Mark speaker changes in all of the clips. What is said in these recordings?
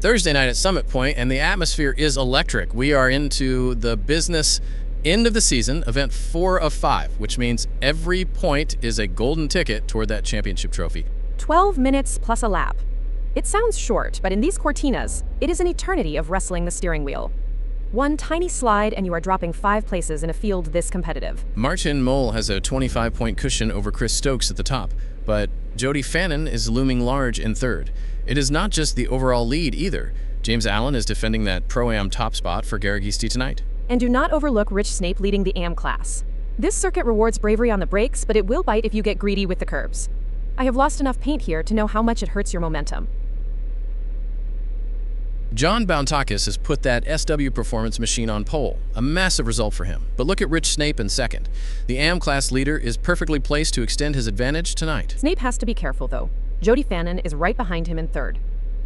Speaker 1: Thursday night at Summit Point, and the atmosphere is electric. We are into the business end of the season, event 4 of 5, which means every point is a golden ticket toward that championship trophy.
Speaker 2: 12 minutes plus a lap. It sounds short, but in these Cortinas, it is an eternity of wrestling the steering wheel. One tiny slide and you are dropping 5 places in a field this competitive.
Speaker 1: Martin Mole has a 25-point cushion over Chris Stokes at the top, but Jody Fannin is looming large in third. It is not just the overall lead either. James Allen is defending that Pro-Am top spot for Garagisti tonight.
Speaker 2: And do not overlook Rich Snape leading the AM class. This circuit rewards bravery on the brakes, but it will bite if you get greedy with the curbs. I have lost enough paint here to know how much it hurts your momentum.
Speaker 1: John Bountakis has put that SW Performance machine on pole, a massive result for him. But look at Rich Snape in second. The AM class leader is perfectly placed to extend his advantage tonight.
Speaker 2: Snape has to be careful though. Jody Fannin is right behind him in third.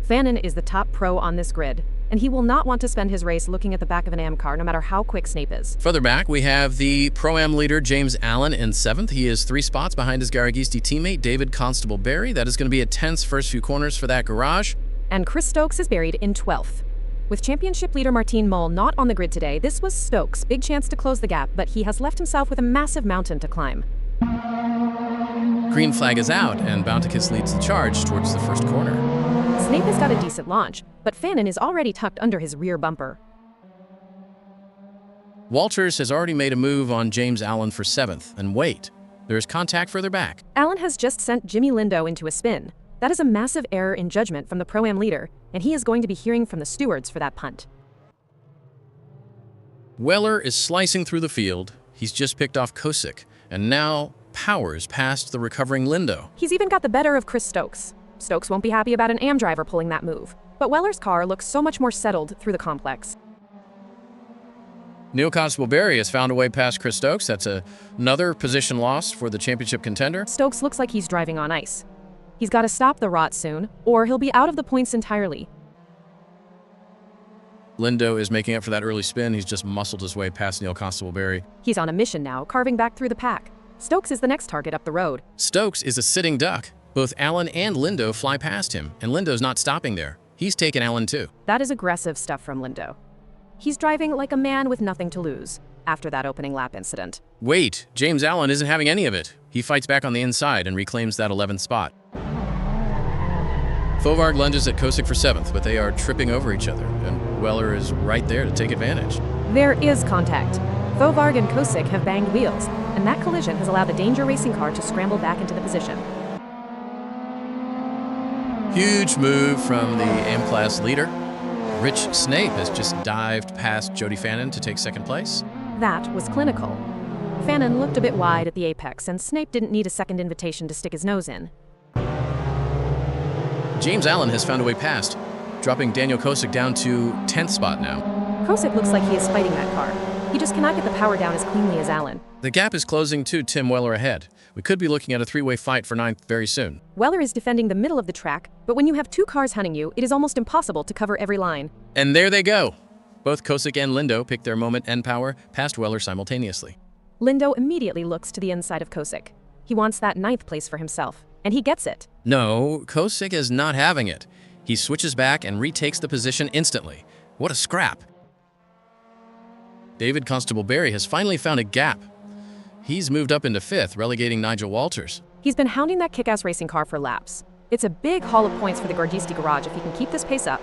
Speaker 2: Fannin is the top pro on this grid, and he will not want to spend his race looking at the back of an AM car no matter how quick Snape is.
Speaker 1: Further back, we have the Pro-Am leader, James Allen, in 7th. He is 3 spots behind his Garagisti teammate, David Constable Barry. That is going to be a tense first few corners for that garage.
Speaker 2: And Chris Stokes is buried in 12th. With championship leader Martin Mole not on the grid today, this was Stokes' big chance to close the gap, but he has left himself with a massive mountain to climb.
Speaker 1: Green flag is out, and Bountakis leads the charge towards the first corner.
Speaker 2: Snape has got a decent launch, but Fannin is already tucked under his rear bumper.
Speaker 1: Walters has already made a move on James Allen for 7th, and wait, there's contact further back.
Speaker 2: Allen has just sent Jimmy Lindo into a spin. That is a massive error in judgment from the Pro-Am leader, and he is going to be hearing from the stewards for that punt.
Speaker 1: Weller is slicing through the field. He's just picked off Kosick, and now powers past the recovering Lindo.
Speaker 2: He's even got the better of Chris Stokes. Stokes won't be happy about an AM driver pulling that move, but Weller's car looks so much more settled through the complex.
Speaker 1: Neil Constable Barry has found a way past Chris Stokes. That's another position lost for the championship contender.
Speaker 2: Stokes looks like he's driving on ice. He's got to stop the rot soon, or he'll be out of the points entirely.
Speaker 1: Lindo is making up for that early spin. He's just muscled his way past Neil Constable Barry.
Speaker 2: He's on a mission now, carving back through the pack. Stokes is the next target up the road.
Speaker 1: Stokes is a sitting duck. Both Allen and Lindo fly past him, and Lindo's not stopping there. He's taken Allen too.
Speaker 2: That is aggressive stuff from Lindo. He's driving like a man with nothing to lose after that opening lap incident.
Speaker 1: Wait, James Allen isn't having any of it. He fights back on the inside and reclaims that 11th spot. Fovarg lunges at Kosick for 7th, but they are tripping over each other, and Weller is right there to take advantage.
Speaker 2: There is contact. Fovarg and Kosick have banged wheels, and that collision has allowed the Danger Racing car to scramble back into the position.
Speaker 1: Huge move from the AM class leader. Rich Snape has just dived past Jody Fannin to take 2nd place.
Speaker 2: That was clinical. Fannin looked a bit wide at the apex, and Snape didn't need a second invitation to stick his nose in.
Speaker 1: James Allen has found a way past, dropping Daniel Kosick down to 10th spot now.
Speaker 2: Kosick looks like he is fighting that car. He just cannot get the power down as cleanly as Allen.
Speaker 1: The gap is closing to Tim Weller ahead. We could be looking at a 3-way fight for 9th very soon.
Speaker 2: Weller is defending the middle of the track, but when you have 2 cars hunting you, it is almost impossible to cover every line.
Speaker 1: And there they go. Both Kosick and Lindo pick their moment and power past Weller simultaneously.
Speaker 2: Lindo immediately looks to the inside of Kosick. He wants that 9th place for himself, and he gets it.
Speaker 1: No, Kosick is not having it. He switches back and retakes the position instantly. What a scrap. David Constable Barry has finally found a gap. He's moved up into 5th, relegating Nigel Walters.
Speaker 2: He's been hounding that kick-ass racing car for laps. It's a big haul of points for the Garagisti garage if he can keep this pace up.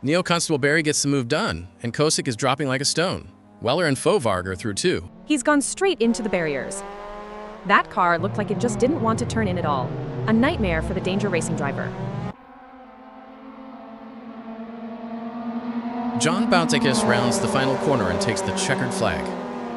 Speaker 1: Neil Constable Barry gets the move done, and Kosick is dropping like a stone. Weller and Fovarg are through too.
Speaker 2: He's gone straight into the barriers. That car looked like it just didn't want to turn in at all. A nightmare for the Danger Racing driver.
Speaker 1: John Bountakis rounds the final corner and takes the checkered flag.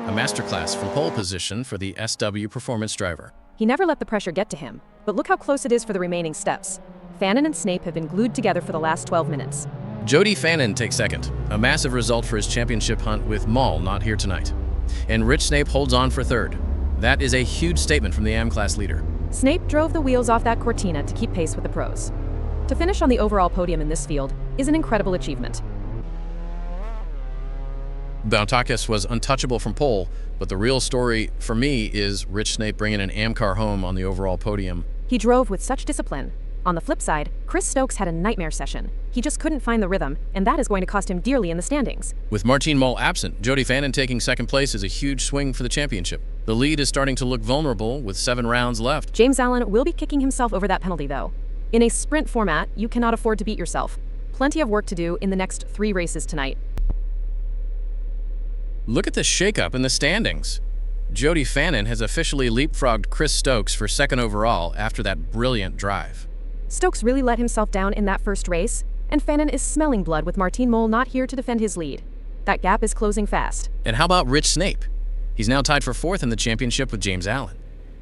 Speaker 1: A masterclass from pole position for the SW Performance driver.
Speaker 2: He never let the pressure get to him, but look how close it is for the remaining steps. Fannin and Snape have been glued together for the last 12 minutes.
Speaker 1: Jody Fannin takes 2nd, a massive result for his championship hunt with Maul not here tonight. And Rich Snape holds on for 3rd. That is a huge statement from the AM class leader.
Speaker 2: Snape drove the wheels off that Cortina to keep pace with the pros. To finish on the overall podium in this field is an incredible achievement.
Speaker 1: Bountakis was untouchable from pole, but the real story for me is Rich Snape bringing an AM car home on the overall podium.
Speaker 2: He drove with such discipline. On the flip side, Chris Stokes had a nightmare session. He just couldn't find the rhythm, and that is going to cost him dearly in the standings.
Speaker 1: With Martin Mull absent, Jody Fannin taking second place is a huge swing for the championship. The lead is starting to look vulnerable with 7 rounds left.
Speaker 2: James Allen will be kicking himself over that penalty, though. In a sprint format, you cannot afford to beat yourself. Plenty of work to do in the next 3 races tonight.
Speaker 1: Look at the shakeup in the standings. Jody Fannin has officially leapfrogged Chris Stokes for second overall after that brilliant drive.
Speaker 2: Stokes really let himself down in that first race, and Fannin is smelling blood with Martin Mull not here to defend his lead. That gap is closing fast.
Speaker 1: And how about Rich Snape? He's now tied for 4th in the championship with James Allen.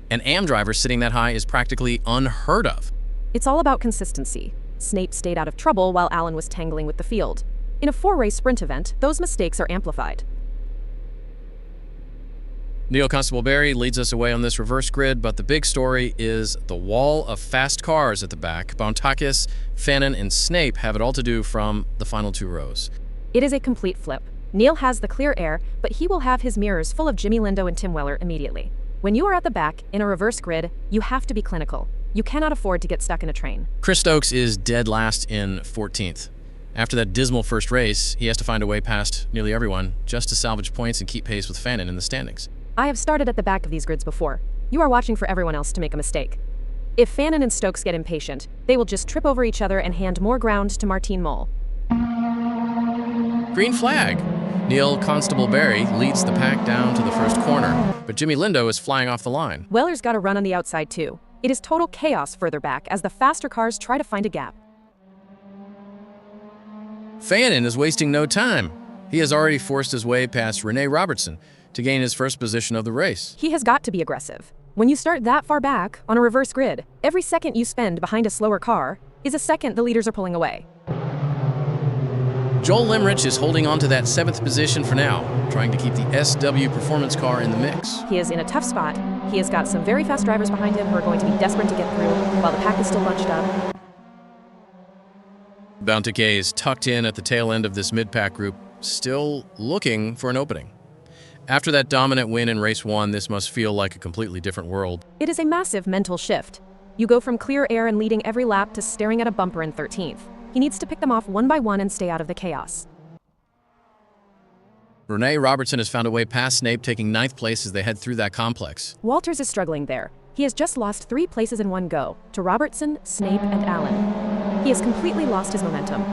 Speaker 1: An AM driver sitting that high is practically unheard of.
Speaker 2: It's all about consistency. Snape stayed out of trouble while Allen was tangling with the field. In a 4-race sprint event, those mistakes are amplified.
Speaker 1: Neil Constable-Berry leads us away on this reverse grid, but the big story is the wall of fast cars at the back. Bantakis, Fannin, and Snape have it all to do from the final 2 rows.
Speaker 2: It is a complete flip. Neil has the clear air, but he will have his mirrors full of Jimmy Lindo and Tim Weller immediately. When you are at the back, in a reverse grid, you have to be clinical. You cannot afford to get stuck in a train.
Speaker 1: Chris Stokes is dead last in 14th. After that dismal first race, he has to find a way past nearly everyone just to salvage points and keep pace with Fannin in the standings.
Speaker 2: I have started at the back of these grids before. You are watching for everyone else to make a mistake. If Fannin and Stokes get impatient, they will just trip over each other and hand more ground to Martin Mull.
Speaker 1: Green flag! Neil Constable-Berry leads the pack down to the first corner, but Jimmy Lindo is flying off the line.
Speaker 2: Weller's got a run on the outside too. It is total chaos further back as the faster cars try to find a gap.
Speaker 1: Fannin is wasting no time. He has already forced his way past Rene Robertson to gain his first position of the race.
Speaker 2: He has got to be aggressive. When you start that far back on a reverse grid, every second you spend behind a slower car is a second the leaders are pulling away.
Speaker 1: Joel Limrich is holding on to that 7th position for now, trying to keep the SW performance car in the mix.
Speaker 2: He is in a tough spot. He has got some very fast drivers behind him who are going to be desperate to get through while the pack is still bunched up.
Speaker 1: Bountique is tucked in at the tail end of this mid-pack group, still looking for an opening. After that dominant win in race 1, this must feel like a completely different world.
Speaker 2: It is a massive mental shift. You go from clear air and leading every lap to staring at a bumper in 13th. He needs to pick them off one by one and stay out of the chaos.
Speaker 1: Rene Robertson has found a way past Snape, taking 9th place as they head through that complex.
Speaker 2: Walters is struggling there. He has just lost 3 places in one go, to Robertson, Snape, and Allen. He has completely lost his momentum.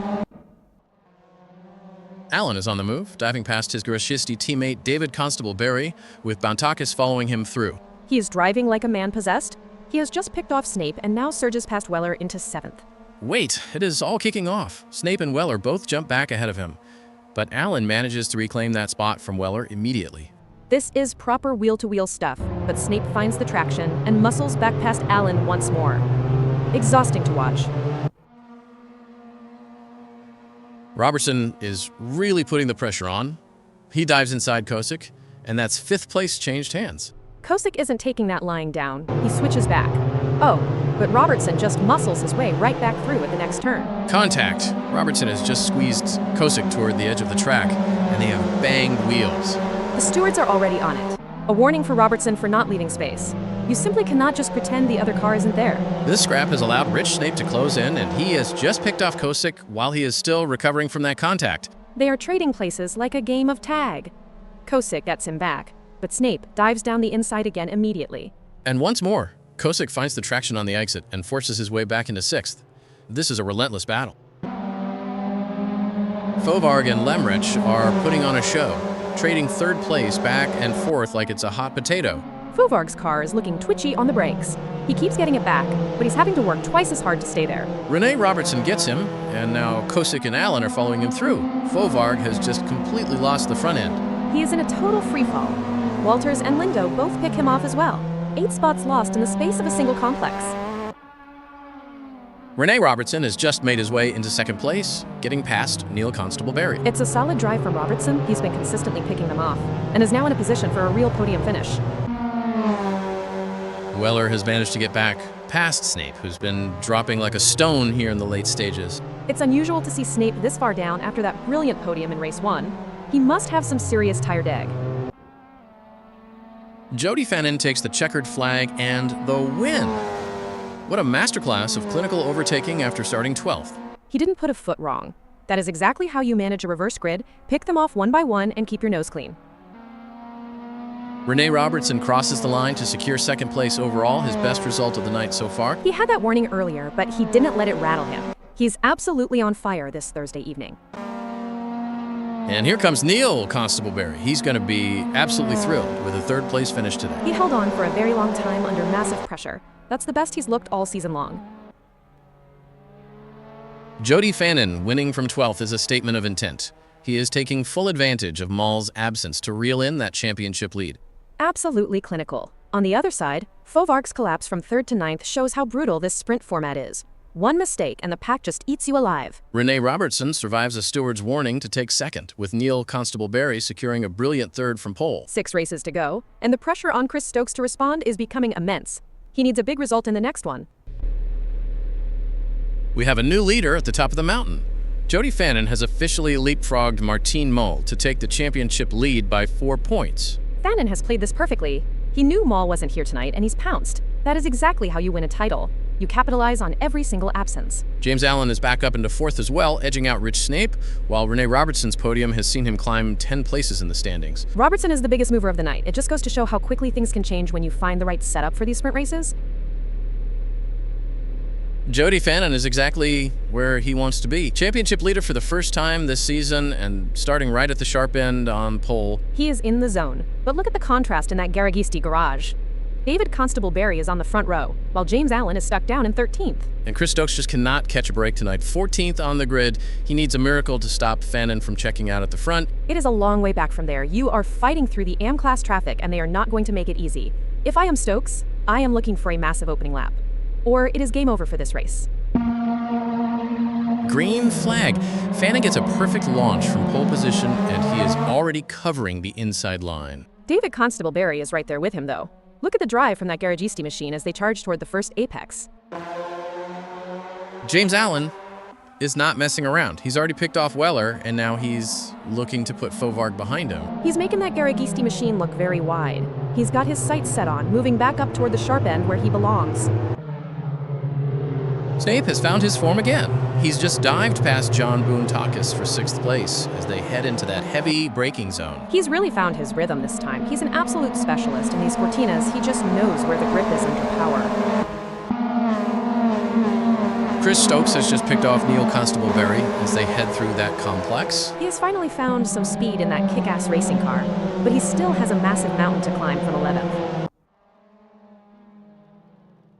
Speaker 1: Allen is on the move, diving past his Grashisti teammate David Constable-Berry, with Bantakis following him through.
Speaker 2: He is driving like a man possessed. He has just picked off Snape and now surges past Weller into 7th.
Speaker 1: Wait, it is all kicking off. Snape and Weller both jump back ahead of him, but Allen manages to reclaim that spot from Weller immediately.
Speaker 2: This is proper wheel-to-wheel stuff, but Snape finds the traction and muscles back past Allen once more. Exhausting to watch.
Speaker 1: Robertson is really putting the pressure on. He dives inside Kosick, and that's 5th place changed hands.
Speaker 2: Kosick isn't taking that lying down. He switches back. Oh, but Robertson just muscles his way right back through at the next turn.
Speaker 1: Contact. Robertson has just squeezed Kosick toward the edge of the track, and they have banged wheels.
Speaker 2: The stewards are already on it. A warning for Robertson for not leaving space. You simply cannot just pretend the other car isn't there.
Speaker 1: This scrap has allowed Rich Snape to close in, and he has just picked off Kosick while he is still recovering from that contact.
Speaker 2: They are trading places like a game of tag. Kosick gets him back, but Snape dives down the inside again immediately.
Speaker 1: And once more, Kosick finds the traction on the exit and forces his way back into 6th. This is a relentless battle. Fovarg and Lemrich are putting on a show, trading 3rd place back and forth like it's a hot potato.
Speaker 2: Fovarg's car is looking twitchy on the brakes. He keeps getting it back, but he's having to work twice as hard to stay there.
Speaker 1: Rene Robertson gets him, and now Kosick and Allen are following him through. Fovarg has just completely lost the front end.
Speaker 2: He is in a total freefall. Walters and Lindo both pick him off as well. 8 spots lost in the space of a single complex.
Speaker 1: Rene Robertson has just made his way into 2nd place, getting past Neil Constable-Berry.
Speaker 2: It's a solid drive from Robertson. He's been consistently picking them off, and is now in a position for a real podium finish.
Speaker 1: Weller has managed to get back past Snape, who's been dropping like a stone here in the late stages.
Speaker 2: It's unusual to see Snape this far down after that brilliant podium in race 1. He must have some serious tire drag.
Speaker 1: Jody Fannin takes the checkered flag and the win. What a masterclass of clinical overtaking after starting 12th.
Speaker 2: He didn't put a foot wrong. That is exactly how you manage a reverse grid, pick them off one by one, and keep your nose clean.
Speaker 1: Renee Robertson crosses the line to secure second place overall, his best result of the night so far.
Speaker 2: He had that warning earlier, but he didn't let it rattle him. He's absolutely on fire this Thursday evening.
Speaker 1: And here comes Neil Constable-Berry. He's going to be absolutely thrilled with a third place finish today.
Speaker 2: He held on for a very long time under massive pressure. That's the best he's looked all season long.
Speaker 1: Jody Fannin winning from 12th is a statement of intent. He is taking full advantage of Maul's absence to reel in that championship lead.
Speaker 2: Absolutely clinical. On the other side, Fovarg's collapse from 3rd to 9th shows how brutal this sprint format is. One mistake and the pack just eats you alive.
Speaker 1: Renee Robertson survives a steward's warning to take second, with Neil Constable-Berry securing a brilliant third from pole.
Speaker 2: 6 races to go, and the pressure on Chris Stokes to respond is becoming immense. He needs a big result in the next one.
Speaker 1: We have a new leader at the top of the mountain. Jody Fannin has officially leapfrogged Martine Mull to take the championship lead by 4 points.
Speaker 2: Fannin has played this perfectly. He knew Maul wasn't here tonight, and he's pounced. That is exactly how you win a title. You capitalize on every single absence.
Speaker 1: James Allen is back up into 4th as well, edging out Rich Snape, while Renee Robertson's podium has seen him climb 10 places in the standings.
Speaker 2: Robertson is the biggest mover of the night. It just goes to show how quickly things can change when you find the right setup for these sprint races.
Speaker 1: Jody Fannin is exactly where he wants to be. Championship leader for the first time this season and starting right at the sharp end on pole.
Speaker 2: He is in the zone. But look at the contrast in that Garagisti garage. David Constable-Berry is on the front row, while James Allen is stuck down in 13th.
Speaker 1: And Chris Stokes just cannot catch a break tonight. 14th on the grid. He needs a miracle to stop Fannin from checking out at the front.
Speaker 2: It is a long way back from there. You are fighting through the AM-class traffic, and they are not going to make it easy. If I am Stokes, I am looking for a massive opening lap. Or it is game over for this race.
Speaker 1: Green flag. Fannin gets a perfect launch from pole position, and he is already covering the inside line.
Speaker 2: David Constable-Berry is right there with him, though. Look at the drive from that Garagisti machine as they charge toward the first apex.
Speaker 1: James Allen is not messing around. He's already picked off Weller, and now he's looking to put Fovarg behind him.
Speaker 2: He's making that Garagisti machine look very wide. He's got his sights set on, moving back up toward the sharp end where he belongs.
Speaker 1: Snape has found his form again. He's just dived past John Boone-Takis for 6th place as they head into that heavy braking zone.
Speaker 2: He's really found his rhythm this time. He's an absolute specialist in these Cortinas. He just knows where the grip is under power.
Speaker 1: Chris Stokes has just picked off Neil Constable-Berry as they head through that complex.
Speaker 2: He has finally found some speed in that kick-ass racing car, but he still has a massive mountain to climb from 11th.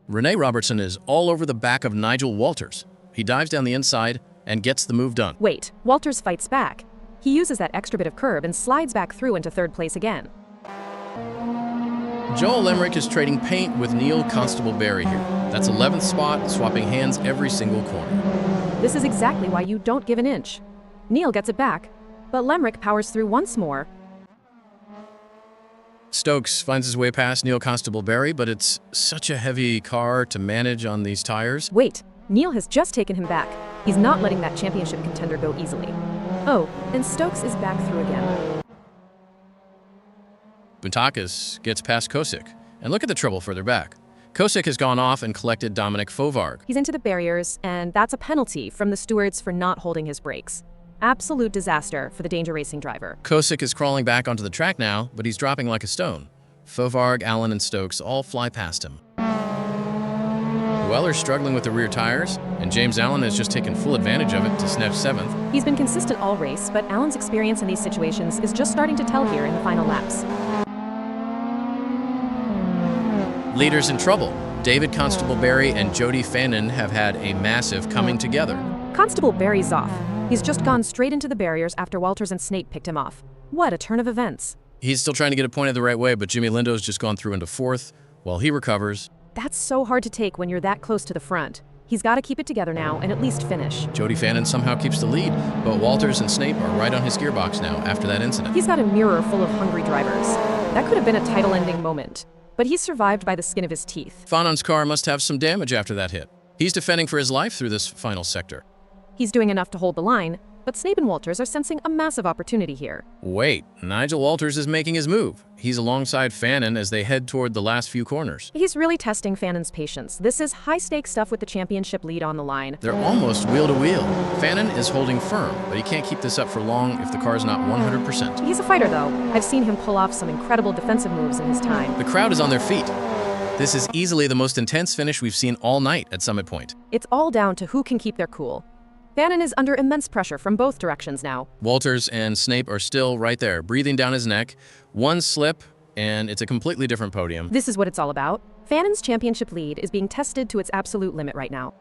Speaker 1: Renee Robertson is all over the back of Nigel Walters. He dives down the inside and gets the move done.
Speaker 2: Wait, Walters fights back. He uses that extra bit of curb and slides back through into 3rd place again.
Speaker 1: Joel Lemrick is trading paint with Neil Constable-Berry here. That's 11th spot, swapping hands every single corner.
Speaker 2: This is exactly why you don't give an inch. Neil gets it back, but Lemrick powers through once more.
Speaker 1: Stokes finds his way past Neil Constable-Berry, but it's such a heavy car to manage on these tires.
Speaker 2: Wait, Neil has just taken him back. He's not letting that championship contender go easily. Oh, and Stokes is back through again.
Speaker 1: Boone-Takis gets past Kosick, and look at the trouble further back. Kosick has gone off and collected Dominic Fovarg.
Speaker 2: He's into the barriers, and that's a penalty from the stewards for not holding his brakes. Absolute disaster for the Danger Racing driver.
Speaker 1: Kosick is crawling back onto the track now, but he's dropping like a stone. Fovarg, Allen, and Stokes all fly past him. Weller's struggling with the rear tires, and James Allen has just taken full advantage of it to snatch 7th.
Speaker 2: He's been consistent all race, but Allen's experience in these situations is just starting to tell here in the final laps.
Speaker 1: Leaders in trouble. David Constable-Berry and Jody Fannin have had a massive coming together.
Speaker 2: Constable-Berry's off. He's just gone straight into the barriers after Walters and Snape picked him off. What a turn of events.
Speaker 1: He's still trying to get it pointed the right way, but Jimmy Lindo's just gone through into 4th while he recovers.
Speaker 2: That's so hard to take when you're that close to the front. He's got to keep it together now and at least finish.
Speaker 1: Jody Fannin somehow keeps the lead, but Walters and Snape are right on his gearbox now after that incident.
Speaker 2: He's got a mirror full of hungry drivers. That could have been a title-ending moment, but he's survived by the skin of his teeth.
Speaker 1: Fannin's car must have some damage after that hit. He's defending for his life through this final sector.
Speaker 2: He's doing enough to hold the line, but Snape and Walters are sensing a massive opportunity here.
Speaker 1: Wait, Nigel Walters is making his move. He's alongside Fannin as they head toward the last few corners.
Speaker 2: He's really testing Fannin's patience. This is high-stakes stuff with the championship lead on the line.
Speaker 1: They're almost wheel to wheel. Fannin is holding firm, but he can't keep this up for long if the car's not 100%.
Speaker 2: He's a fighter, though. I've seen him pull off some incredible defensive moves in his time.
Speaker 1: The crowd is on their feet. This is easily the most intense finish we've seen all night at Summit Point.
Speaker 2: It's all down to who can keep their cool. Fannin is under immense pressure from both directions now.
Speaker 1: Walters and Snape are still right there, breathing down his neck. One slip, and it's a completely different podium.
Speaker 2: This is what it's all about. Fannin's championship lead is being tested to its absolute limit right now.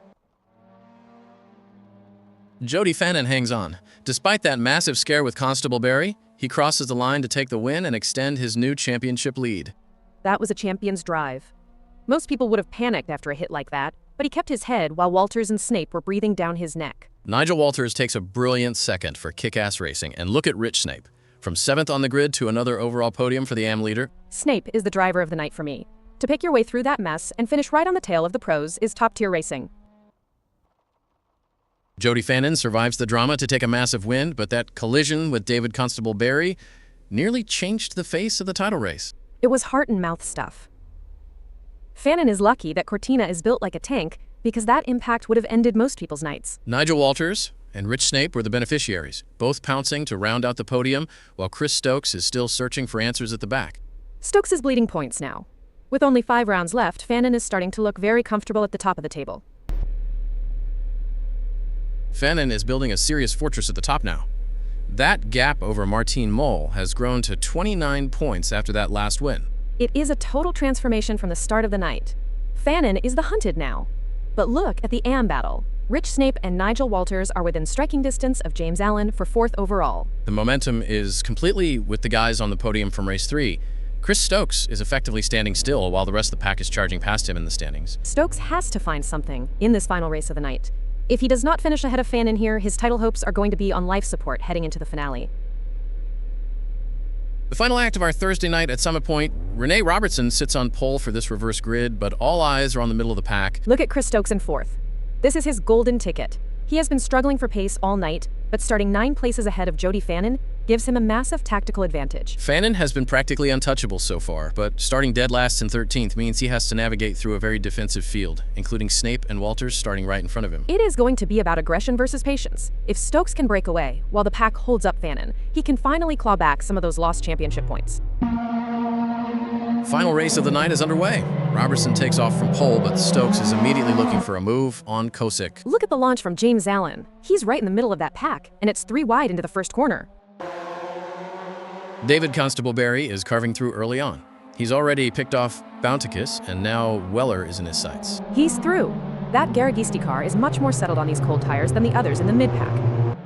Speaker 1: Jody Fannin hangs on. Despite that massive scare with Constable Barry, he crosses the line to take the win and extend his new championship lead.
Speaker 2: That was a champion's drive. Most people would have panicked after a hit like that, but he kept his head while Walters and Snape were breathing down his neck.
Speaker 1: Nigel Walters takes a brilliant second for kick-ass racing, and look at Rich Snape. From 7th on the grid to another overall podium for the AM leader.
Speaker 2: Snape is the driver of the night for me. To pick your way through that mess and finish right on the tail of the pros is top-tier racing.
Speaker 1: Jody Fannin survives the drama to take a massive win, but that collision with David Constable Barry nearly changed the face of the title race.
Speaker 2: It was heart-and-mouth stuff. Fannin is lucky that Cortina is built like a tank, because that impact would have ended most people's nights.
Speaker 1: Nigel Walters and Rich Snape were the beneficiaries, both pouncing to round out the podium, while Chris Stokes is still searching for answers at the back.
Speaker 2: Stokes is bleeding points now. With only 5 rounds left, Fannin is starting to look very comfortable at the top of the table.
Speaker 1: Fannin is building a serious fortress at the top now. That gap over Martine Moll has grown to 29 points after that last win.
Speaker 2: It is a total transformation from the start of the night. Fannin is the hunted now. But look at the AM battle. Rich Snape and Nigel Walters are within striking distance of James Allen for 4th overall.
Speaker 1: The momentum is completely with the guys on the podium from race 3. Chris Stokes is effectively standing still while the rest of the pack is charging past him in the standings.
Speaker 2: Stokes has to find something in this final race of the night. If he does not finish ahead of Fannin here, his title hopes are going to be on life support heading into the finale.
Speaker 1: The final act of our Thursday night at Summit Point, Renee Robertson sits on pole for this reverse grid, but all eyes are on the middle of the pack.
Speaker 2: Look at Chris Stokes in 4th. This is his golden ticket. He has been struggling for pace all night, but starting 9 places ahead of Jody Fannin gives him a massive tactical advantage.
Speaker 1: Fannin has been practically untouchable so far, but starting dead last in 13th means he has to navigate through a very defensive field, including Snape and Walters starting right in front of him.
Speaker 2: It is going to be about aggression versus patience. If Stokes can break away while the pack holds up Fannin, he can finally claw back some of those lost championship points.
Speaker 1: Final race of the night is underway. Robertson takes off from pole, but Stokes is immediately looking for a move on Kosick.
Speaker 2: Look at the launch from James Allen. He's right in the middle of that pack, and it's 3 wide into the first corner.
Speaker 1: David Constable Barry is carving through early on. He's already picked off Bounticus, and now Weller is in his sights.
Speaker 2: He's through. That Garagisti car is much more settled on these cold tires than the others in the mid-pack.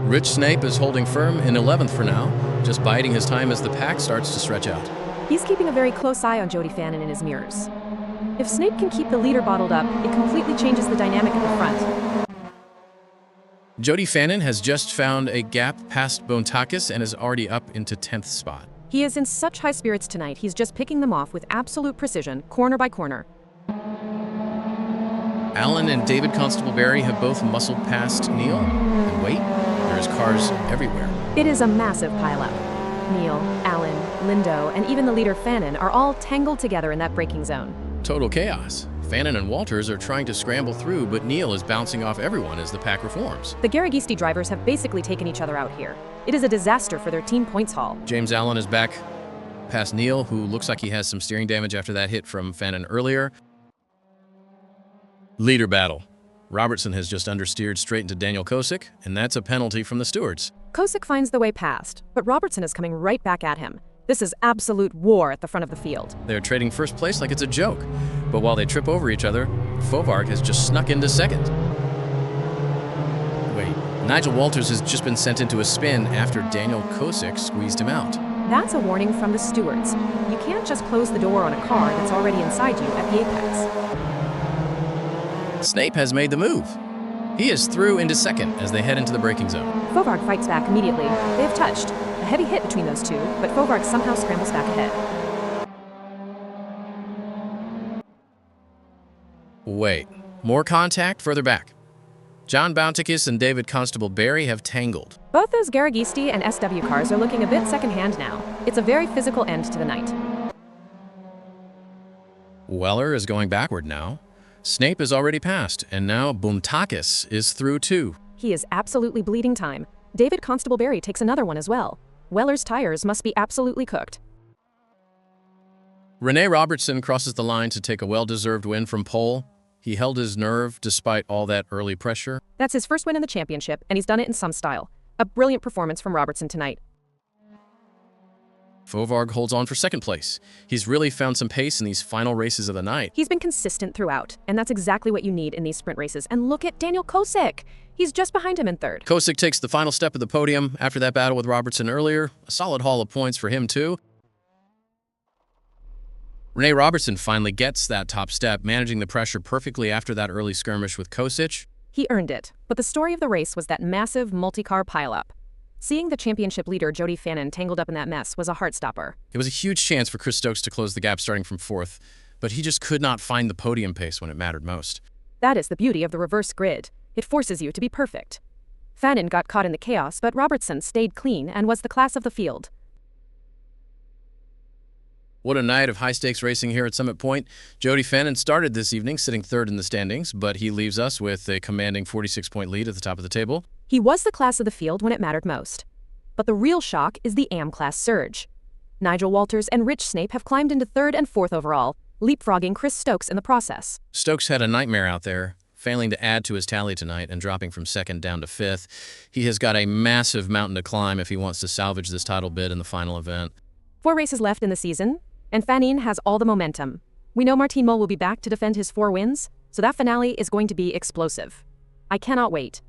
Speaker 1: Rich Snape is holding firm in 11th for now, just biding his time as the pack starts to stretch out.
Speaker 2: He's keeping a very close eye on Jody Fannin in his mirrors. If Snape can keep the leader bottled up, it completely changes the dynamic at the front.
Speaker 1: Jody Fannin has just found a gap past Bounticus and is already up into 10th spot.
Speaker 2: He is in such high spirits tonight, he's just picking them off with absolute precision, corner by corner.
Speaker 1: Allen and David Constable Barry have both muscled past Neil. And wait, there's cars everywhere.
Speaker 2: It is a massive pileup. Neil, Allen, Lindo, and even the leader Fannin are all tangled together in that braking zone.
Speaker 1: Total chaos. Fannin and Walters are trying to scramble through, but Neil is bouncing off everyone as the pack reforms.
Speaker 2: The Garagisti drivers have basically taken each other out here. It is a disaster for their team points haul.
Speaker 1: James Allen is back past Neil, who looks like he has some steering damage after that hit from Fannin earlier. Leader battle. Robertson has just understeered straight into Daniel Kosick, and that's a penalty from the stewards.
Speaker 2: Kosick finds the way past, but Robertson is coming right back at him. This is absolute war at the front of the field.
Speaker 1: They're trading first place like it's a joke. But while they trip over each other, Fovark has just snuck into second. Wait, Nigel Walters has just been sent into a spin after Daniel Kosick squeezed him out.
Speaker 2: That's a warning from the stewards. You can't just close the door on a car that's already inside you at the apex.
Speaker 1: Snape has made the move. He is through into second as they head into the braking zone.
Speaker 2: Fovark fights back immediately. They have touched. A heavy hit between those two, but Fovark somehow scrambles back ahead.
Speaker 1: Wait, more contact further back. John Bounticus and David Constable Barry have tangled.
Speaker 2: Both those Garagisti and SW cars are looking a bit secondhand now. It's a very physical end to the night.
Speaker 1: Weller is going backward now. Snape is already passed, and now Boomtakis is through too.
Speaker 2: He is absolutely bleeding time. David Constable Barry takes another one as well. Weller's tires must be absolutely cooked.
Speaker 1: Rene Robertson crosses the line to take a well-deserved win from pole. He held his nerve despite all that early pressure.
Speaker 2: That's his first win in the championship, and he's done it in some style. A brilliant performance from Robertson tonight.
Speaker 1: Fovarg holds on for second place. He's really found some pace in these final races of the night.
Speaker 2: He's been consistent throughout, and that's exactly what you need in these sprint races. And look at Daniel Kosick. He's just behind him in third.
Speaker 1: Kosick takes the final step of the podium after that battle with Robertson earlier. A solid haul of points for him too. Rene Robertson finally gets that top step, managing the pressure perfectly after that early skirmish with Kosick.
Speaker 2: He earned it, but the story of the race was that massive multi-car pileup. Seeing the championship leader Jody Fannin tangled up in that mess was a heartstopper.
Speaker 1: It was a huge chance for Chris Stokes to close the gap starting from fourth, but he just could not find the podium pace when it mattered most.
Speaker 2: That is the beauty of the reverse grid. It forces you to be perfect. Fannin got caught in the chaos, but Robertson stayed clean and was the class of the field.
Speaker 1: What a night of high-stakes racing here at Summit Point. Jody Fannin started this evening sitting third in the standings, but he leaves us with a commanding 46-point lead at the top of the table.
Speaker 2: He was the class of the field when it mattered most. But the real shock is the AM-class surge. Nigel Walters and Rich Snape have climbed into third and fourth overall, leapfrogging Chris Stokes in the process.
Speaker 1: Stokes had a nightmare out there, failing to add to his tally tonight and dropping from second down to fifth. He has got a massive mountain to climb if he wants to salvage this title bid in the final event.
Speaker 2: 4 races left in the season, and Fannin has all the momentum. We know Martin Mol will be back to defend his 4 wins, so that finale is going to be explosive. I cannot wait.